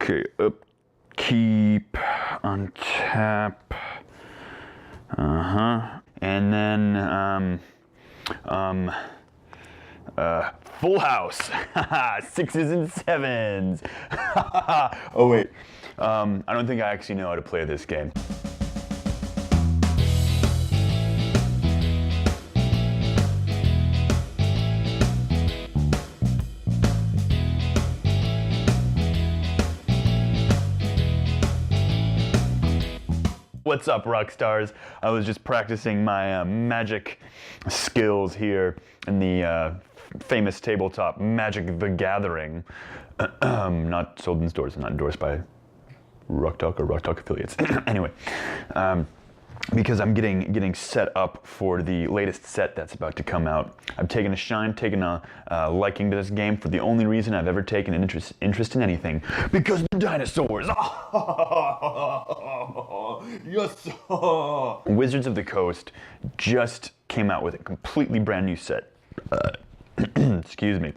Okay, upkeep, untap. And then, full house. Sixes and sevens. Oh wait, I don't think I actually know how to play this game. What's up, rock stars? I was just practicing my magic skills here in the famous tabletop Magic the Gathering. Not sold in stores, not endorsed by Rock Talk or Rock Talk affiliates. Anyway, because I'm getting set up for the latest set that's about to come out. I've taken a liking to this game for the only reason I've ever taken an interest in anything. Because the dinosaurs! Yes! Wizards of the Coast just came out with a completely brand new set. Excuse me.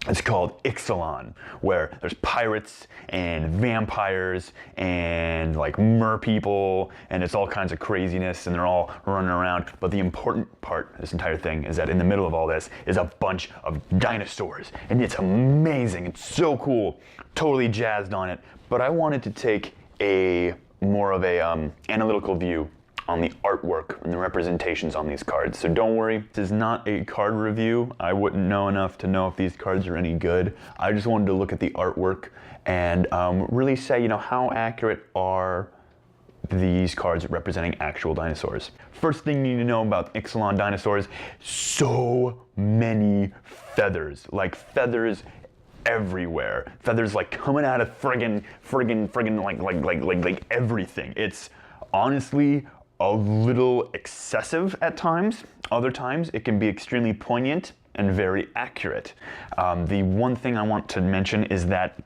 It's called Ixalan, where there's pirates and vampires and like mer-people, and it's all kinds of craziness, and they're all running around. But the important part of this entire thing is that in the middle of all this is a bunch of dinosaurs, and it's amazing. It's so cool. Totally jazzed on it. But I wanted to take a more of a analytical view on the artwork and the representations on these cards. So don't worry, this is not a card review. I wouldn't know enough to know if these cards are any good. I just wanted to look at the artwork and really say, you know, how accurate are these cards representing actual dinosaurs. First thing you need to know about Ixalan dinosaurs, so many feathers, like feathers everywhere. Feathers like coming out of friggin' like everything. It's honestly a little excessive at times. Other times it can be extremely poignant and very accurate. The one thing I want to mention is that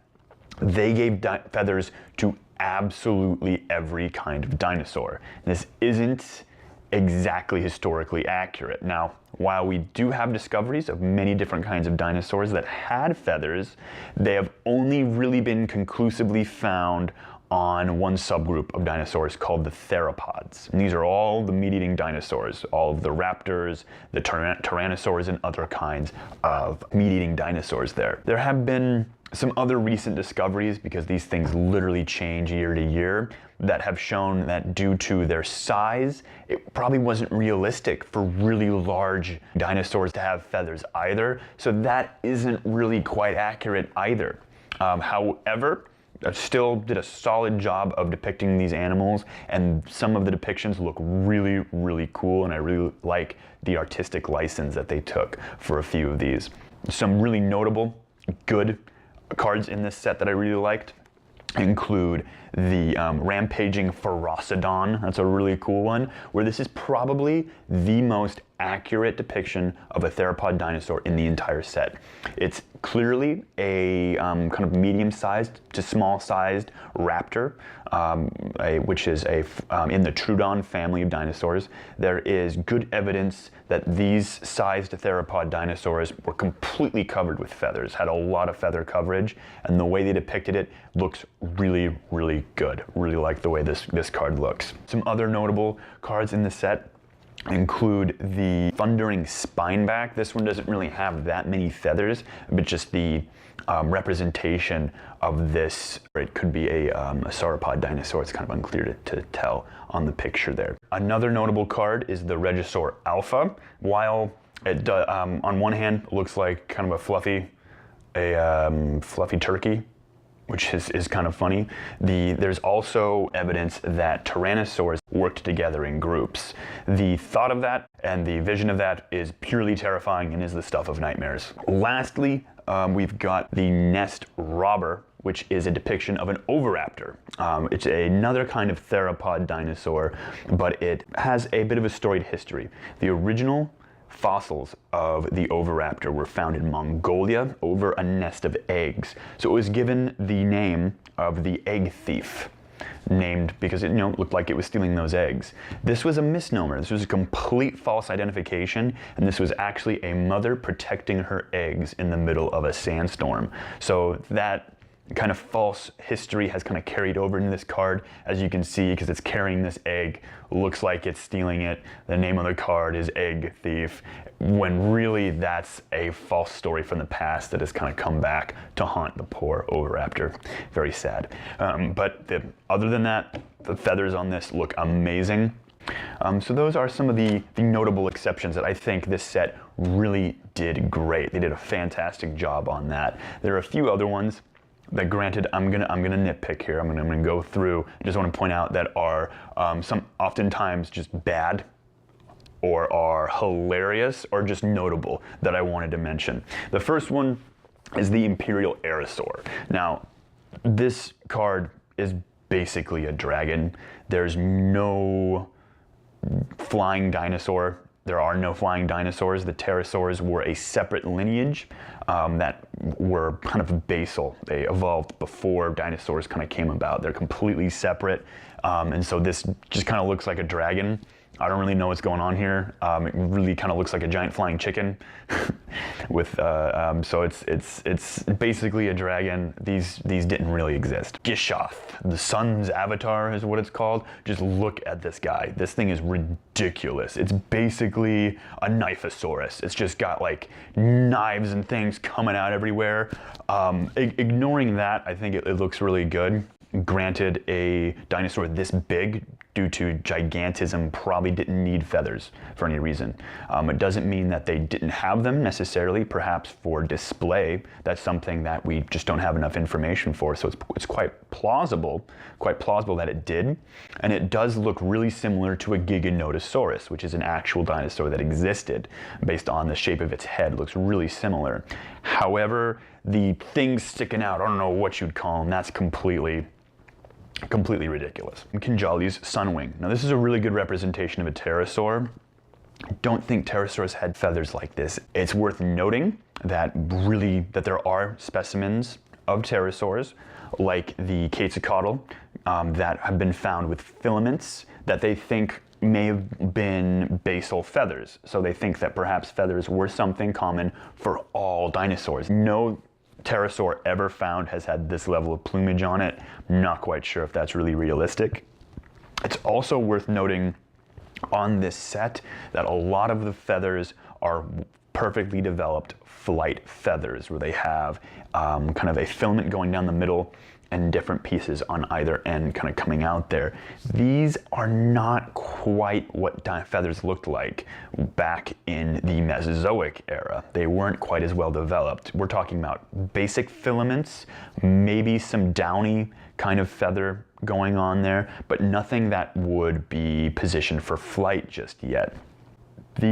they gave feathers to absolutely every kind of dinosaur. This isn't exactly historically accurate. Now, while we do have discoveries of many different kinds of dinosaurs that had feathers, they have only really been conclusively found on one subgroup of dinosaurs called the Theropods. And these are all the meat-eating dinosaurs, all of the raptors, the tyrannosaurs, and other kinds of meat-eating dinosaurs there. There have been some other recent discoveries, because these things literally change year to year, that have shown that due to their size, it probably wasn't realistic for really large dinosaurs to have feathers either. So that isn't really quite accurate either. However, I still did a solid job of depicting these animals, and some of the depictions look really, really cool, and I really like the artistic license that they took for a few of these. Some really notable, good cards in this set that I really liked include the Rampaging Ferocidon. That's a really cool one, where this is probably the most accurate depiction of a theropod dinosaur in the entire set. It's clearly a kind of medium-sized to small-sized raptor, which is in the Troodon family of dinosaurs. There is good evidence that these sized theropod dinosaurs were completely covered with feathers, had a lot of feather coverage, and the way they depicted it looks really, really good. Really like the way this card looks. Some other notable cards in the set include the Thundering Spineback. This one doesn't really have that many feathers, but just the representation of this, or it could be a sauropod dinosaur. It's kind of unclear to tell on the picture there. Another notable card is the Regisaur Alpha. While it on one hand looks like kind of a fluffy turkey, which is kind of funny. There's also evidence that tyrannosaurs worked together in groups. The thought of that and the vision of that is purely terrifying and is the stuff of nightmares. Lastly, we've got the Nest Robber, which is a depiction of an Oviraptor. It's another kind of theropod dinosaur, but it has a bit of a storied history. The original fossils of the Oviraptor were found in Mongolia over a nest of eggs. So it was given the name of the egg thief, named because it looked like it was stealing those eggs. This was a misnomer. This was a complete false identification, and this was actually a mother protecting her eggs in the middle of a sandstorm. So that kind of false history has kind of carried over into this card, as you can see, because it's carrying this egg. Looks like it's stealing it. The name of the card is Egg Thief, when really that's a false story from the past that has kind of come back to haunt the poor Oviraptor. Very sad. But other than that, the feathers on this look amazing. So those are some of the notable exceptions that I think this set really did great. They did a fantastic job on that. There are a few other ones that, granted, I'm gonna nitpick here. I'm gonna go through. I just want to point out that are some oftentimes just bad, or are hilarious, or just notable, that I wanted to mention. The first one is the Imperial Aerosaur. Now, this card is basically a dragon. There's no flying dinosaur. There are no flying dinosaurs. The pterosaurs were a separate lineage that were kind of basal. They evolved before dinosaurs kind of came about. They're completely separate. And so this just kind of looks like a dragon. I don't really know what's going on here. It really kind of looks like a giant flying chicken. With so it's basically a dragon. These didn't really exist. Gishoth, the sun's avatar is what it's called. Just look at this guy. This thing is ridiculous. It's basically a knifeosaurus. It's just got like knives and things coming out everywhere. Ignoring that, I think it looks really good. Granted, a dinosaur this big, due to gigantism, probably didn't need feathers for any reason. It doesn't mean that they didn't have them necessarily, perhaps for display. That's something that we just don't have enough information for, so it's quite plausible that it did. And it does look really similar to a Giganotosaurus, which is an actual dinosaur that existed. Based on the shape of its head, it looks really similar. However, the things sticking out, I don't know what you'd call them, that's completely ridiculous. Konjalli's Sunwing. Now this is a really good representation of a pterosaur. I don't think pterosaurs had feathers like this. It's worth noting that there are specimens of pterosaurs, like the Quetzalcoatl, that have been found with filaments that they think may have been basal feathers. So they think that perhaps feathers were something common for all dinosaurs. No pterosaur ever found has had this level of plumage on it. Not quite sure if that's really realistic. It's also worth noting on this set that a lot of the feathers are perfectly developed flight feathers, where they have kind of a filament going down the middle and different pieces on either end kind of coming out there. These are not quite what feathers looked like back in the Mesozoic era. They weren't quite as well developed. We're talking about basic filaments, maybe some downy kind of feather going on there, but nothing that would be positioned for flight just yet. The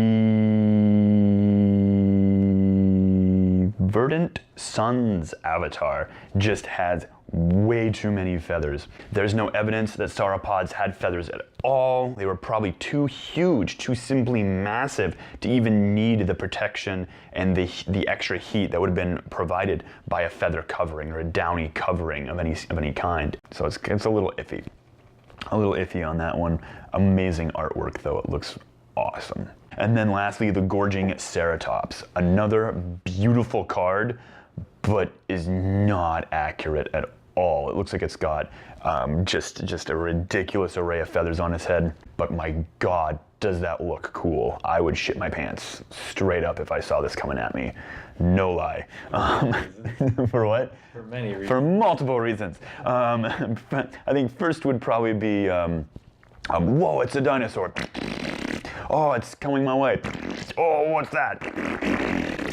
Verdant Sun's avatar just has way too many feathers. There's no evidence that sauropods had feathers at all. They were probably too huge, too simply massive to even need the protection and the extra heat that would have been provided by a feather covering or a downy covering of any kind. So it's a little iffy. A little iffy on that one. Amazing artwork though, it looks awesome. And then lastly, the Gorging Ceratops. Another beautiful card, but is not accurate at all. It looks like it's got just a ridiculous array of feathers on his head, but my God, does that look cool. I would shit my pants straight up if I saw this coming at me. No lie. For what? For many reasons. For multiple reasons. I think first would probably be, whoa, it's a dinosaur. Oh, it's coming my way. Oh, what's that?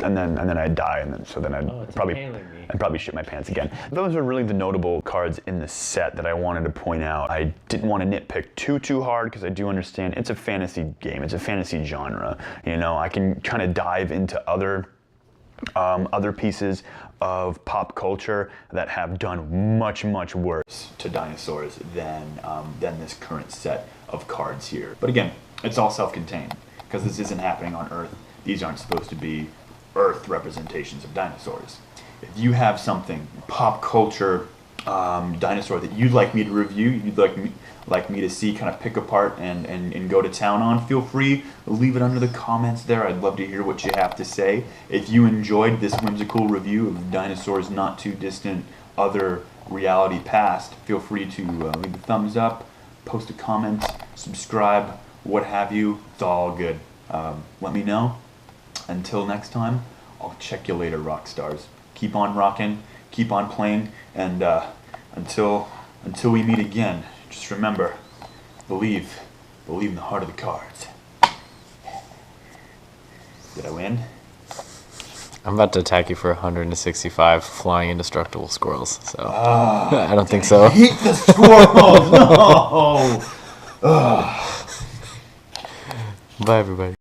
And then I'd die, and then I'd probably shit my pants again. Those are really the notable cards in the set that I wanted to point out. I didn't want to nitpick too hard because I do understand it's a fantasy game. It's a fantasy genre. You know, I can kind of dive into other pieces of pop culture that have done much worse to dinosaurs than this current set of cards here. But again, it's all self-contained because this isn't happening on Earth. These aren't supposed to be Earth representations of dinosaurs. If you have something pop culture dinosaur that you'd like me to review, you'd like me to see kind of pick apart and go to town on, feel free to leave it under the comments there. I'd love to hear what you have to say. If you enjoyed this whimsical review of dinosaurs not too distant other reality past, feel free to leave a thumbs up, post a comment, subscribe, what have you. It's all good. Let me know. Until next time, I'll check you later, rock stars. Keep on rocking, keep on playing, and until we meet again, just remember, believe in the heart of the cards. Did I win? I'm about to attack you for 165 flying indestructible squirrels, so I don't think so. Eat the squirrels! No! Bye, everybody.